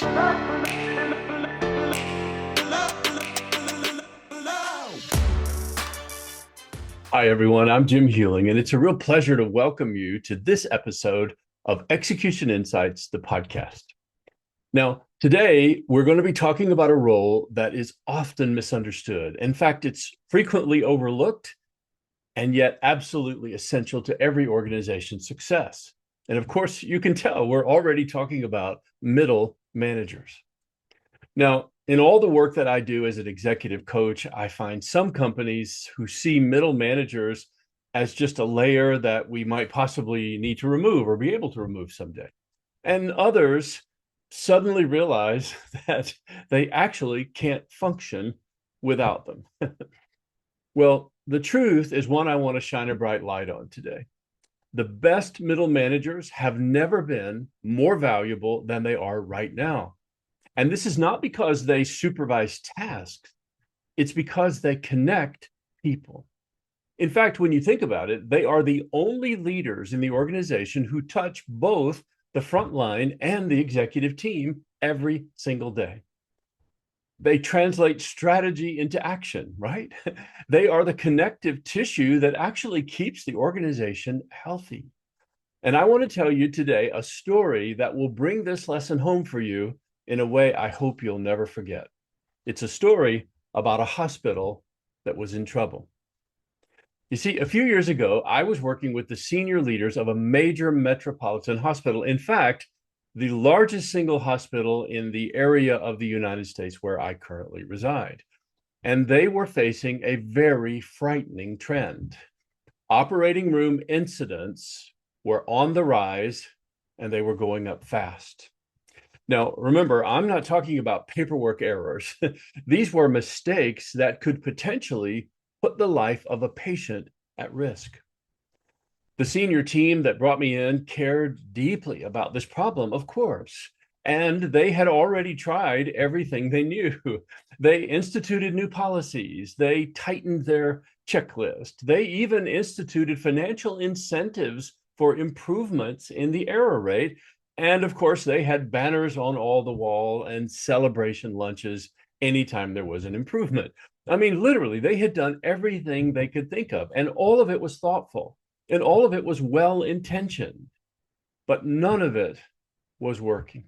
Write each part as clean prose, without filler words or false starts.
Hi, everyone. I'm Jim Huling, and it's a real pleasure to welcome you to this episode of Execution Insights, the podcast. Now, today, we're going to be talking about a role that is often misunderstood. In fact, it's frequently overlooked and yet absolutely essential to every organization's success. And of course, you can tell we're already talking about middle managers. Now, in all the work that I do as an executive coach, I find some companies who see middle managers as just a layer that we might possibly need to remove or be able to remove someday. And others suddenly realize that they actually can't function without them. Well, the truth is one I want to shine a bright light on today. The best middle managers have never been more valuable than they are right now. And this is not because they supervise tasks, it's because they connect people. In fact, when you think about it, they are the only leaders in the organization who touch both the front line and the executive team every single day. They translate strategy into action, right? They are the connective tissue that actually keeps the organization healthy. And I want to tell you today a story that will bring this lesson home for you in a way I hope you'll never forget. It's a story about a hospital that was in trouble. You see, a few years ago, I was working with the senior leaders of a major metropolitan hospital. In fact, the largest single hospital in the area of the United States where I currently reside. And they were facing a very frightening trend. Operating room incidents were on the rise, and they were going up fast. Now, remember, I'm not talking about paperwork errors. These were mistakes that could potentially put the life of a patient at risk. The senior team that brought me in cared deeply about this problem, of course, and they had already tried everything they knew. They instituted new policies, they tightened their checklist, they even instituted financial incentives for improvements in the error rate. And of course, they had banners on all the wall and celebration lunches anytime there was an improvement. I mean, literally, they had done everything they could think of, and all of it was thoughtful, and all of it was well-intentioned, but none of it was working.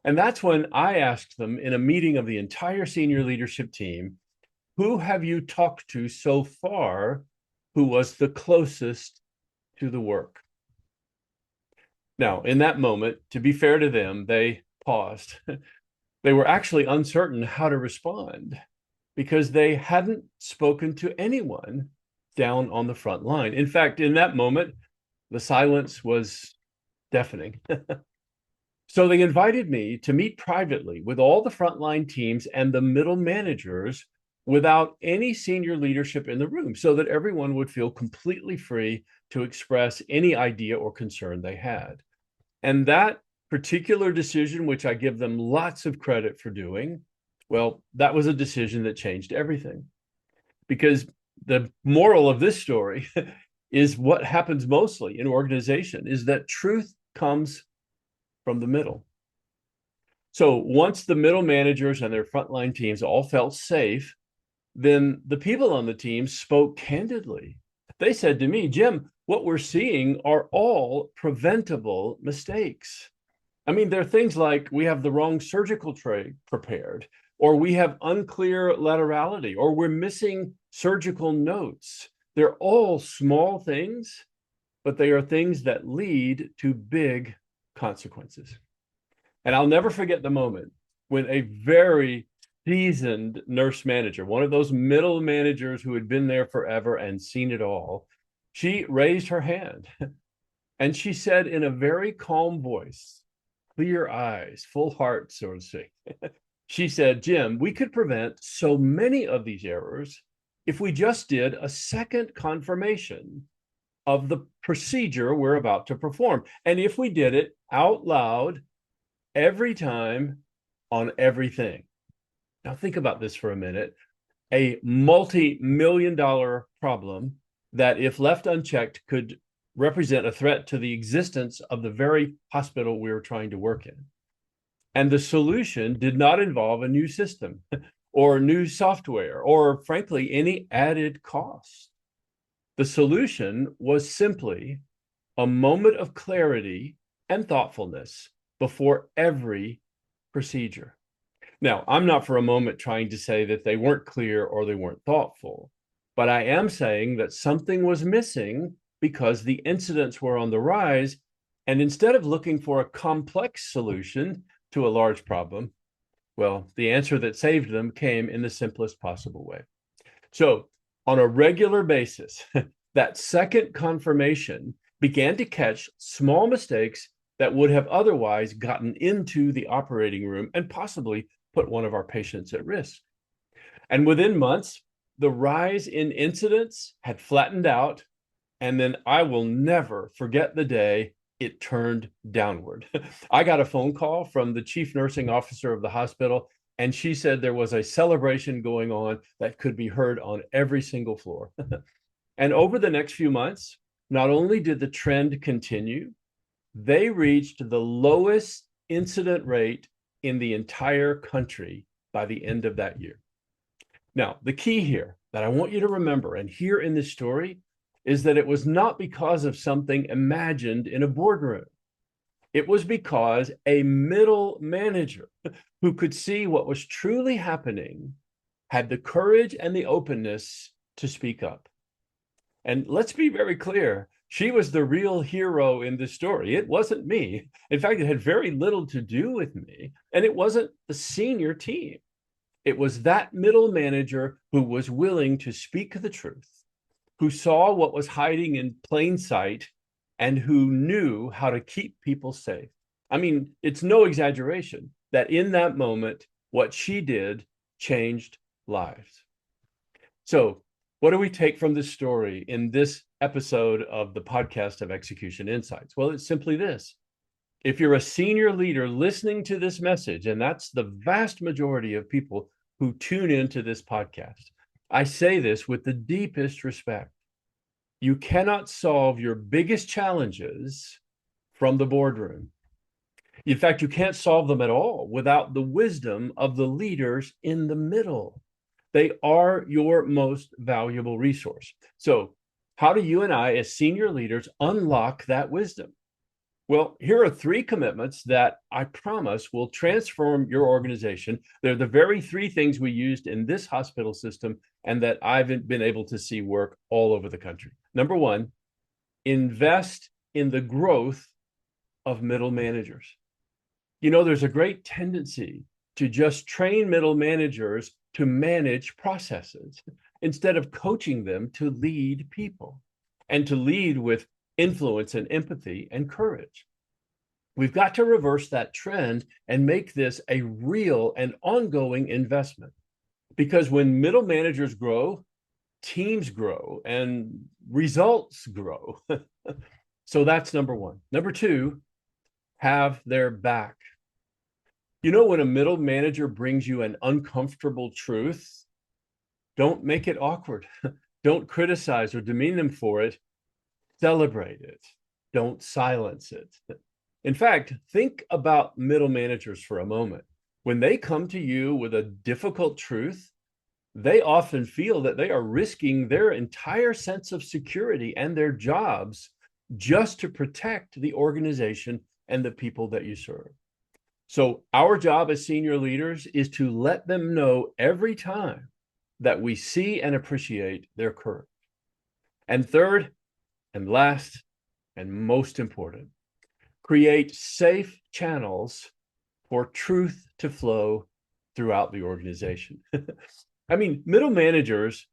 And that's when I asked them in a meeting of the entire senior leadership team, who have you talked to so far who was the closest to the work? Now, in that moment, to be fair to them, they paused. They were actually uncertain how to respond because they hadn't spoken to anyone down on the front line. In fact, in that moment, the silence was deafening. So they invited me to meet privately with all the frontline teams and the middle managers without any senior leadership in the room so that everyone would feel completely free to express any idea or concern they had. And that particular decision, which I give them lots of credit for doing, well, that was a decision that changed everything. Because the moral of this story is what happens mostly in organization is that truth comes from the middle. So once the middle managers and their frontline teams all felt safe, then the people on the team spoke candidly. They said to me, Jim, what we're seeing are all preventable mistakes. I mean, there are things like we have the wrong surgical tray prepared, or we have unclear laterality, or we're missing surgical notes. They're all small things, but they are things that lead to big consequences. And I'll never forget the moment when a very seasoned nurse manager, one of those middle managers who had been there forever and seen it all, she raised her hand and she said in a very calm voice, clear eyes, full heart, so to say, she said, Jim, we could prevent so many of these errors if we just did a second confirmation of the procedure we're about to perform. And if we did it out loud every time on everything. Now think about this for a minute. A multi-million-dollar problem that, if left unchecked, could represent a threat to the existence of the very hospital we were trying to work in. And the solution did not involve a new system or new software or, frankly, any added cost. The solution was simply a moment of clarity and thoughtfulness before every procedure. Now, I'm not for a moment trying to say that they weren't clear or they weren't thoughtful, but I am saying that something was missing because the incidents were on the rise. And instead of looking for a complex solution to a large problem, well, the answer that saved them came in the simplest possible way. So, on a regular basis, that second confirmation began to catch small mistakes that would have otherwise gotten into the operating room and possibly put one of our patients at risk. And within months, the rise in incidents had flattened out. And then I will never forget the day it turned downward. I got a phone call from the chief nursing officer of the hospital, and she said there was a celebration going on that could be heard on every single floor. And over the next few months, not only did the trend continue, they reached the lowest incident rate in the entire country by the end of that year. Now, the key here that I want you to remember and hear in this story is that it was not because of something imagined in a boardroom. It was because a middle manager who could see what was truly happening had the courage and the openness to speak up. And let's be very clear, she was the real hero in this story. It wasn't me. In fact, it had very little to do with me, and it wasn't the senior team. It was that middle manager who was willing to speak the truth, who saw what was hiding in plain sight, and who knew how to keep people safe. I mean, it's no exaggeration that in that moment, what she did changed lives. So, what do we take from this story in this episode of the podcast of Execution Insights? Well, it's simply this. If you're a senior leader listening to this message, and that's the vast majority of people who tune into this podcast, I say this with the deepest respect. You cannot solve your biggest challenges from the boardroom. In fact, you can't solve them at all without the wisdom of the leaders in the middle. They are your most valuable resource. So, how do you and I, as senior leaders, unlock that wisdom? Well, here are 3 commitments that I promise will transform your organization. They're the very 3 things we used in this hospital system and that I've been able to see work all over the country. Number 1, invest in the growth of middle managers. You know, there's a great tendency to just train middle managers to manage processes instead of coaching them to lead people and to lead with influence and empathy and courage. We've got to reverse that trend and make this a real and ongoing investment. Because when middle managers grow, teams grow and results grow. So that's number 1. Number 2, have their back. You know, when a middle manager brings you an uncomfortable truth, don't make it awkward. Don't criticize or demean them for it. Celebrate it. Don't silence it. In fact, think about middle managers for a moment. When they come to you with a difficult truth, they often feel that they are risking their entire sense of security and their jobs just to protect the organization and the people that you serve. So our job as senior leaders is to let them know every time that we see and appreciate their courage. And third, and last, and most important, create safe channels for truth to flow throughout the organization. I mean, middle managers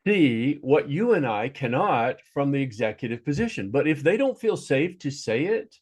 see what you and I cannot from the executive position. But if they don't feel safe to say it,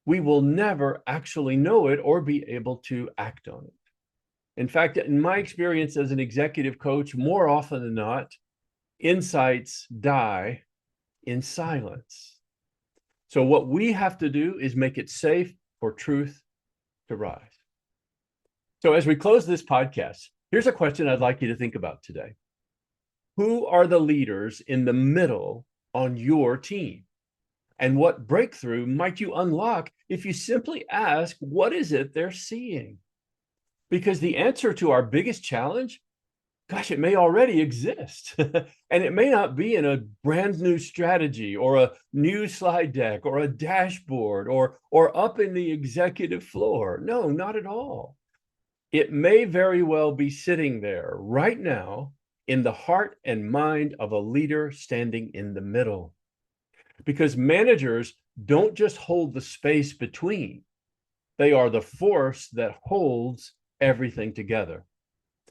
we will never actually know it or be able to act on it. In fact, in my experience as an executive coach, more often than not, insights die in silence. So what we have to do is make it safe for truth to rise. So as we close this podcast, here's a question I'd like you to think about today. Who are the leaders in the middle on your team? And what breakthrough might you unlock if you simply ask, what is it they're seeing? Because the answer to our biggest challenge, gosh, it may already exist. And it may not be in a brand new strategy or a new slide deck or a dashboard or up in the executive floor. No, not at all. It may very well be sitting there right now in the heart and mind of a leader standing in the middle. Because managers don't just hold the space between, they are the force that holds everything together.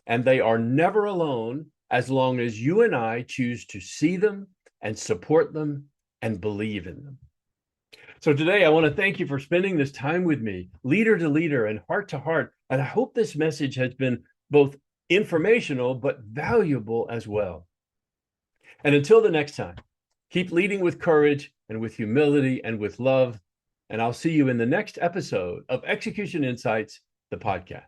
And they are never alone as long as you and I choose to see them and support them and believe in them. So today, I want to thank you for spending this time with me, leader to leader and heart to heart. And I hope this message has been both informational, but valuable as well. And until the next time, keep leading with courage and with humility and with love. And I'll see you in the next episode of Execution Insights, the podcast.